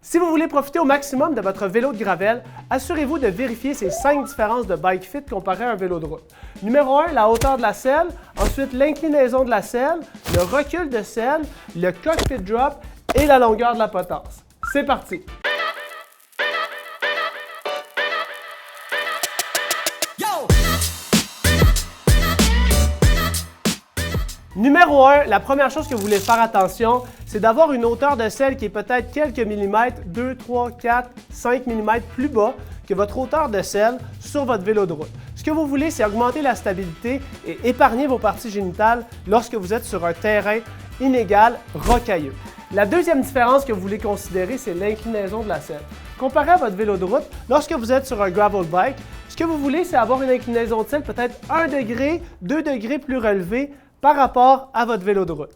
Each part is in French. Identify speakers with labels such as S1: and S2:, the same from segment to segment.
S1: Si vous voulez profiter au maximum de votre vélo de gravel, assurez-vous de vérifier ces 5 différences de bike fit comparées à un vélo de route. Numéro 1, la hauteur de la selle, ensuite l'inclinaison de la selle, le recul de selle, le cockpit drop et la longueur de la potence. C'est parti! Numéro 1, la première chose que vous voulez faire attention, c'est d'avoir une hauteur de selle qui est peut-être quelques millimètres, 2, 3, 4, 5 mm plus bas que votre hauteur de selle sur votre vélo de route. Ce que vous voulez, c'est augmenter la stabilité et épargner vos parties génitales lorsque vous êtes sur un terrain inégal, rocailleux. La deuxième différence que vous voulez considérer, c'est l'inclinaison de la selle. Comparé à votre vélo de route, lorsque vous êtes sur un gravel bike, ce que vous voulez, c'est avoir une inclinaison de selle peut-être 1 degré, 2 degrés plus relevée par rapport à votre vélo de route.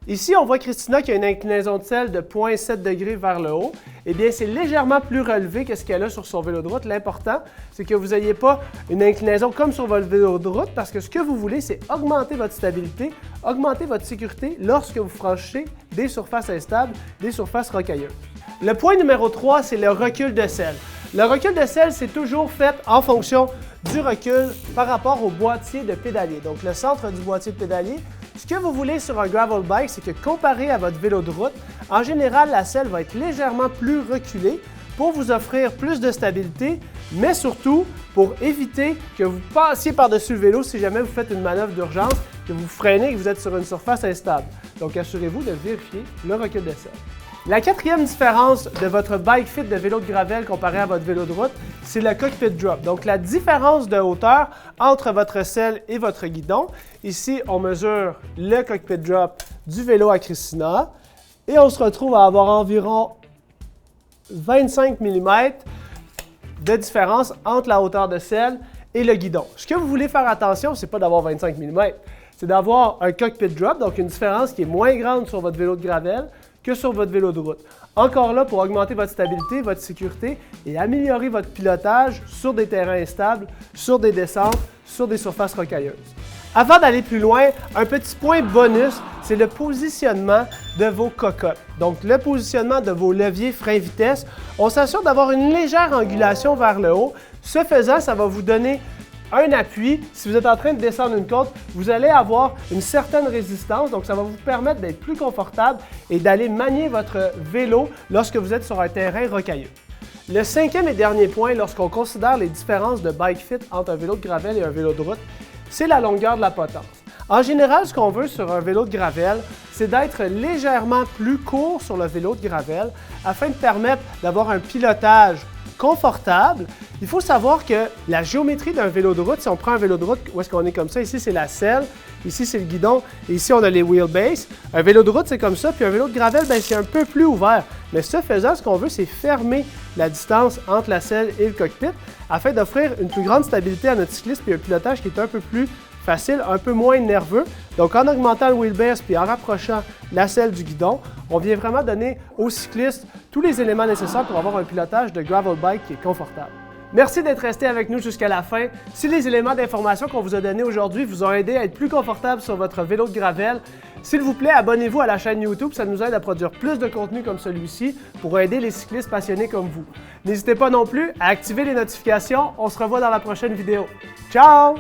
S1: Ici, on voit Christina qui a une inclinaison de selle de 0,7 degrés vers le haut. Eh bien, c'est légèrement plus relevé que ce qu'elle a sur son vélo de route. L'important, c'est que vous n'ayez pas une inclinaison comme sur votre vélo de route parce que ce que vous voulez, c'est augmenter votre stabilité, augmenter votre sécurité lorsque vous franchez des surfaces instables, des surfaces rocailleuses. Le point numéro 3, c'est le recul de selle. Le recul de selle, c'est toujours fait en fonction du recul par rapport au boîtier de pédalier, donc le centre du boîtier de pédalier. Ce que vous voulez sur un gravel bike, c'est que comparé à votre vélo de route, en général, la selle va être légèrement plus reculée pour vous offrir plus de stabilité, mais surtout pour éviter que vous passiez par-dessus le vélo si jamais vous faites une manœuvre d'urgence, que vous freinez et que vous êtes sur une surface instable. Donc, assurez-vous de vérifier le recul de selle. La quatrième différence de votre bike fit de vélo de gravel comparé à votre vélo de route, c'est le cockpit drop. Donc, la différence de hauteur entre votre selle et votre guidon. Ici, on mesure le cockpit drop du vélo à Christina et on se retrouve à avoir environ 25 mm de différence entre la hauteur de selle et le guidon. Ce que vous voulez faire attention, c'est pas d'avoir 25 mm, c'est d'avoir un cockpit drop, donc une différence qui est moins grande sur votre vélo de gravel que sur votre vélo de route. Encore là pour augmenter votre stabilité, votre sécurité et améliorer votre pilotage sur des terrains instables, sur des descentes, sur des surfaces rocailleuses. Avant d'aller plus loin, un petit point bonus, c'est le positionnement de vos cocottes. Donc le positionnement de vos leviers frein-vitesse. On s'assure d'avoir une légère angulation vers le haut. Ce faisant, ça va vous donner un appui. Si vous êtes en train de descendre une côte, vous allez avoir une certaine résistance, donc ça va vous permettre d'être plus confortable et d'aller manier votre vélo lorsque vous êtes sur un terrain rocailleux. Le cinquième et dernier point, lorsqu'on considère les différences de bike fit entre un vélo de gravel et un vélo de route, c'est la longueur de la potence. En général, ce qu'on veut sur un vélo de gravel, c'est d'être légèrement plus court sur le vélo de gravel afin de permettre d'avoir un pilotage confortable. Il faut savoir que la géométrie d'un vélo de route, si on prend un vélo de route où est-ce qu'on est comme ça, ici c'est la selle, ici c'est le guidon et ici on a les wheelbases. Un vélo de route c'est comme ça, puis un vélo de gravel, c'est un peu plus ouvert. Mais ce faisant, ce qu'on veut, c'est fermer la distance entre la selle et le cockpit afin d'offrir une plus grande stabilité à notre cycliste et un pilotage qui est un peu plus facile, un peu moins nerveux. Donc en augmentant le wheelbase puis en rapprochant la selle du guidon, on vient vraiment donner aux cyclistes tous les éléments nécessaires pour avoir un pilotage de gravel bike qui est confortable. Merci d'être resté avec nous jusqu'à la fin. Si les éléments d'information qu'on vous a donnés aujourd'hui vous ont aidé à être plus confortable sur votre vélo de gravel, s'il vous plaît, abonnez-vous à la chaîne YouTube, ça nous aide à produire plus de contenu comme celui-ci pour aider les cyclistes passionnés comme vous. N'hésitez pas non plus à activer les notifications, on se revoit dans la prochaine vidéo. Ciao!